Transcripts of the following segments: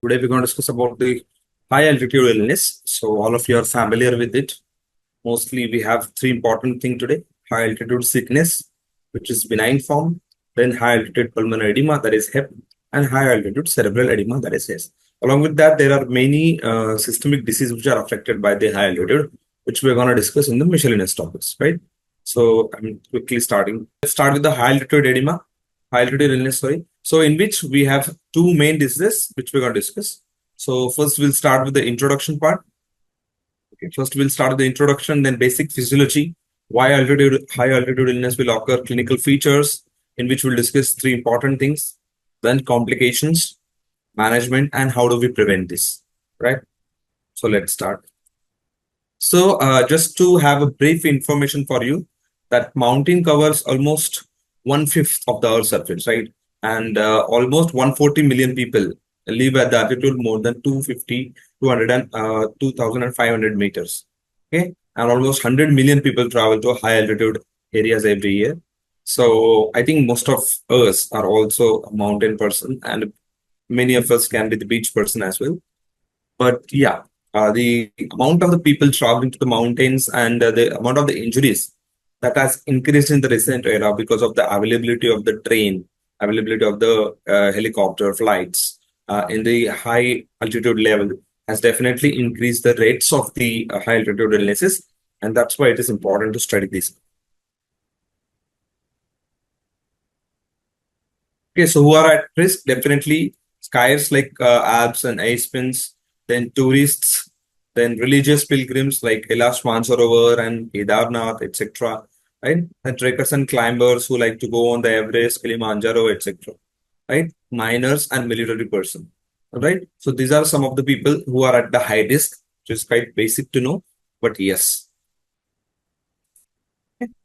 Today we're going to discuss about the high altitude illness. So all of you are familiar with it. Mostly we have three important things today: high altitude sickness, which is benign form, then high altitude pulmonary edema, that is HAPE, and high altitude cerebral edema, that is HACE. Along with that, there are many systemic diseases which are affected by the high altitude, which we're going to discuss in the miscellaneous topics, right? So I'm quickly starting. Let's start with the high altitude edema, high altitude illness, sorry. So in which we have two main diseases which we're going to discuss. So first we'll start with the introduction part. Okay, first we'll start with the introduction, then basic physiology, why high altitude illness will occur, clinical features, in which we'll discuss three important things, then complications, management, and how do we prevent this, right? So let's start. So just to have a brief information for you, that mountain covers almost 1/5 of the Earth's surface, right? And almost 140 million people live at the altitude more than 250, 2,500 meters. Okay, and almost 100 million people travel to high altitude areas every year. So I think most of us are also a mountain person, and many of us can be the beach person as well. But yeah, the amount of the people traveling to the mountains and the amount of the injuries that has increased in the recent era because of the availability of the train, availability of the helicopter flights in the high altitude level has definitely increased the rates of the high altitude illnesses, and that's why it is important to study this. Okay, so who are at risk? Definitely skiers like Alps and ice pins, then tourists, then religious pilgrims like Kailash Mansarovar and Kedarnath, etc. Right? And trekkers and climbers who like to go on the Everest, Kilimanjaro, etc. Right? Miners and military person. Right? So these are some of the people who are at the high risk, which is quite basic to know. But yes.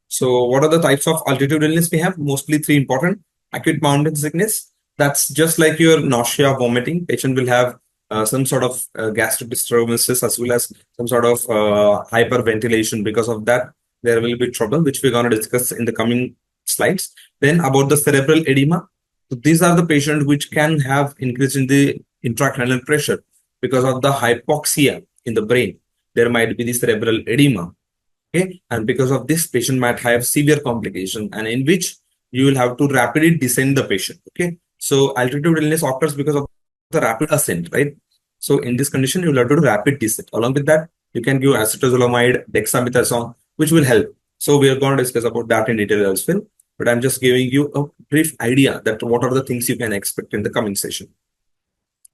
So what are the types of altitude illness we have? Mostly three important. Acute mountain sickness. That's just like your nausea, vomiting. Patient will have some sort of gastric disturbances as well as some sort of hyperventilation. Because of that, there will be trouble, which we're going to discuss in the coming slides. Then about the cerebral edema. So these are the patients which can have increase in the intracranial pressure because of the hypoxia in the brain. There might be the cerebral edema. Okay, and because of this, patient might have severe complication, and in which you will have to rapidly descend the patient. Okay, so altitude illness occurs because of the rapid ascent, right? So in this condition, you will have to do rapid descent. Along with that, you can give acetazolamide, dexamethasone, which will help. So we are going to discuss about that in detail as well. But I'm just giving you a brief idea that what are the things you can expect in the coming session.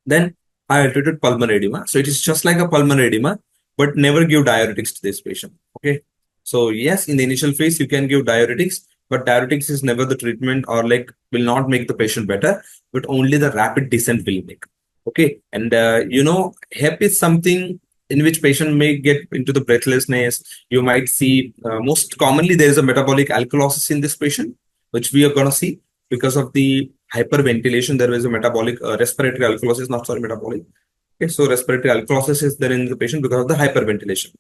Then high altitude pulmonary edema. So it is just like a pulmonary edema, but never give diuretics to this patient. Okay. So yes, in the initial phase, you can give diuretics, but diuretics is never the treatment or like will not make the patient better, but only the rapid descent will make. Okay. And HAPE is something in which patient may get into the breathlessness. You might see most commonly there is a metabolic alkalosis in this patient, which we are going to see because of the hyperventilation. There is a metabolic respiratory alkalosis, not sorry, metabolic. Okay, so respiratory alkalosis is there in the patient because of the hyperventilation.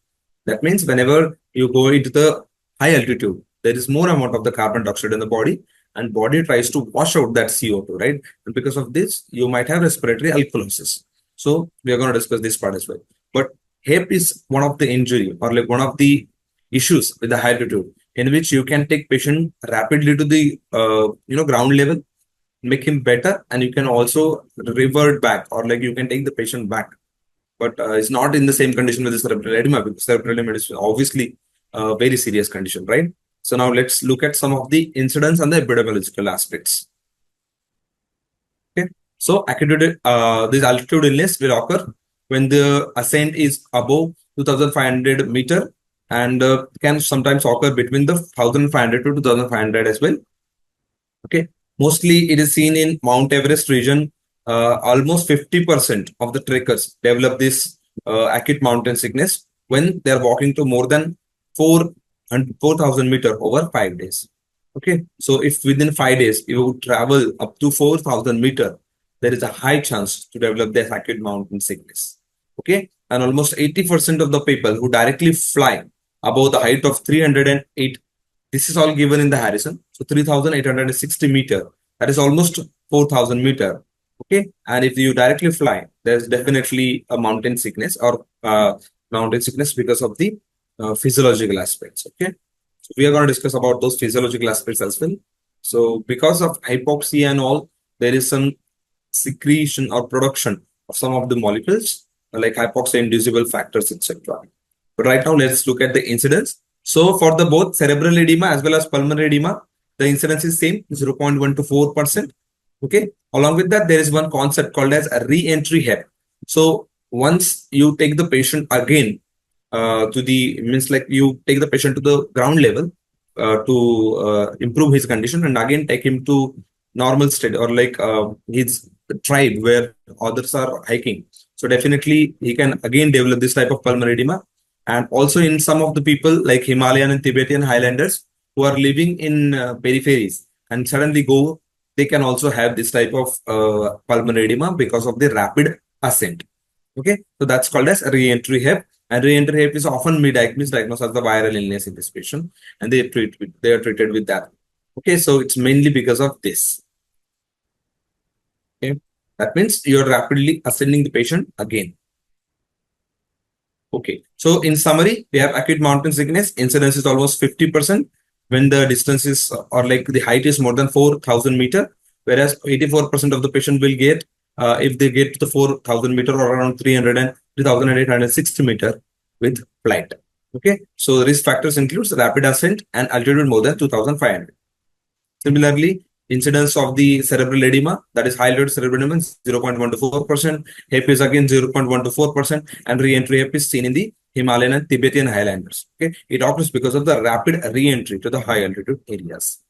That means whenever you go into the high altitude, there is more amount of the carbon dioxide in the body, and body tries to wash out that CO2, right? And because of this, you might have respiratory alkalosis. So we are going to discuss this part as well. But HAPE is one of the injury or like one of the issues with the high altitude in which you can take patient rapidly to the ground level, make him better, and you can also revert back or like you can take the patient back, but it's not in the same condition with the cerebral edema because cerebral edema is obviously a very serious condition, right? So now let's look at some of the incidents and the epidemiological aspects. Okay, so this altitude illness will occur when the ascent is above 2,500 meter and can sometimes occur between the 1,500 to 2,500 as well. Okay, mostly it is seen in Mount Everest region. Almost 50% of the trekkers develop this acute mountain sickness when they are walking to more than 4,000 meter over 5 days. Okay, so if within 5 days you travel up to 4,000 meter, there is a high chance to develop this acute mountain sickness. Okay, and almost 80% of the people who directly fly above the height of 308. This is all given in the Harrison. So 3,860 meter. That is almost 4,000 meter. Okay, and if you directly fly, there's definitely a mountain sickness or mountain sickness because of the physiological aspects. Okay, so we are going to discuss about those physiological aspects as well. So because of hypoxia and all, there is some secretion or production of some of the molecules like hypoxia inducible factors, etc. But right now, let's look at the incidence. So for the both cerebral edema as well as pulmonary edema, the incidence is same, 0.1 to 4%. Okay. Along with that, there is one concept called as a re-entry HAPE. So once you take the patient again to the means like you take the patient to the ground level to improve his condition and again take him to normal state or like his tribe where others are hiking. So definitely he can again develop this type of pulmonary edema. And also in some of the people like Himalayan and Tibetan highlanders who are living in peripheries and suddenly go, they can also have this type of pulmonary edema because of the rapid ascent. Okay, so that's called as re-entry HAPE. And re-entry HAPE is often misdiagnosed as the viral illness in this patient, and they are treated with that. Okay, so it's mainly because of this. Okay, that means you're rapidly ascending the patient again. Okay, so in summary, we have acute mountain sickness. Incidence is almost 50% when the distance is or like the height is more than 4,000 meter, whereas 84% of the patient will get if they get to the 4,000 meter or around 300 and 3,860 meter with flight. Okay, so the risk factors includes rapid ascent and altitude more than 2,500. Similarly, incidence of the cerebral edema, that is high altitude cerebral edema, 0.1 to 4%. HAPE is again 0.1 to 4%, and re-entry HAPE is seen in the Himalayan and Tibetan highlanders. Okay, it occurs because of the rapid re-entry to the high altitude areas.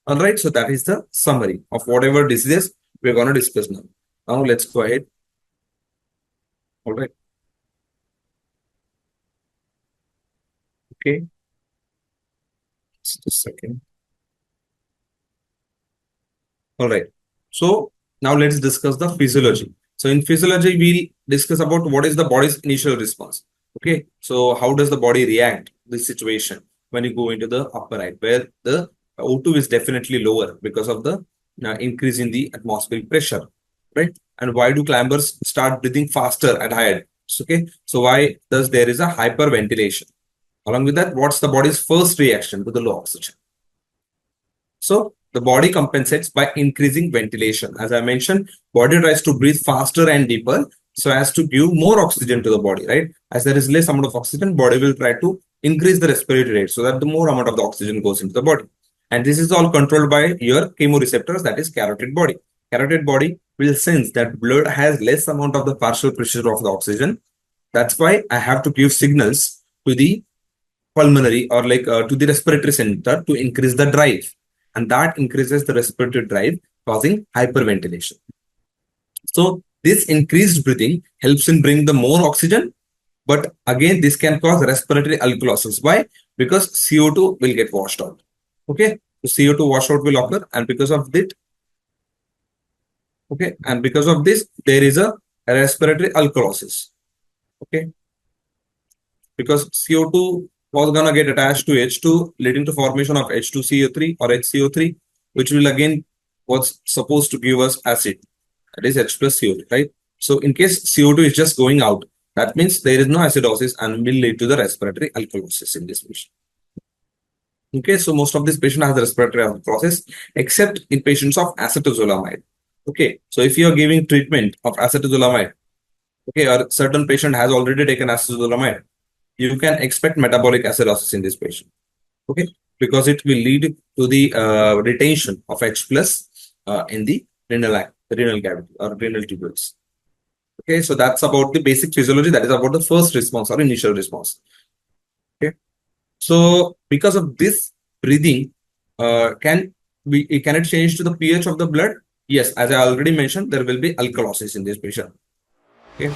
All right, so that is the summary of whatever diseases we're going to discuss now. Now let's go ahead. All right. Okay. Just a second. All right. So now let's discuss the physiology. So in physiology, we'll discuss about what is the body's initial response. Okay. So how does the body react to this situation when you go into the upper right, where the O2 is definitely lower because of the increase in the atmospheric pressure, right? And why do climbers start breathing faster at high altitudes? Okay. So why does there is a hyperventilation? Along with that, what's the body's first reaction to the low oxygen? So the body compensates by increasing ventilation. As I mentioned, body tries to breathe faster and deeper so as to give more oxygen to the body, right? As there is less amount of oxygen, body will try to increase the respiratory rate so that the more amount of the oxygen goes into the body. And this is all controlled by your chemoreceptors, that is carotid body. Carotid body will sense that blood has less amount of the partial pressure of the oxygen. That's why I have to give signals to the pulmonary or like to the respiratory center to increase the drive, and that increases the respiratory drive, causing hyperventilation. So this increased breathing helps in bring the more oxygen, but again this can cause respiratory alkalosis. Why? Because CO2 will get washed out. Okay, so CO2 washout will occur, and because of that, okay, and because of this there is a respiratory alkalosis. Okay, because CO2 was gonna get attached to H2, leading to formation of H2CO3 or HCO3, which will again was supposed to give us acid. That is H plus CO2, right? So in case CO2 is just going out, that means there is no acidosis and will lead to the respiratory alkalosis in this patient. Okay, so most of this patient has the respiratory alkalosis, except in patients of acetazolamide. Okay, so if you are giving treatment of acetazolamide, okay, or certain patient has already taken acetazolamide, you can expect metabolic acidosis in this patient. Okay, because it will lead to the retention of H plus in the renal cavity or renal tubules. Okay, so that's about the basic physiology. That is about the first response or initial response. Okay, so because of this breathing, can it change to the pH of the blood? Yes, as I already mentioned, there will be alkalosis in this patient. Okay.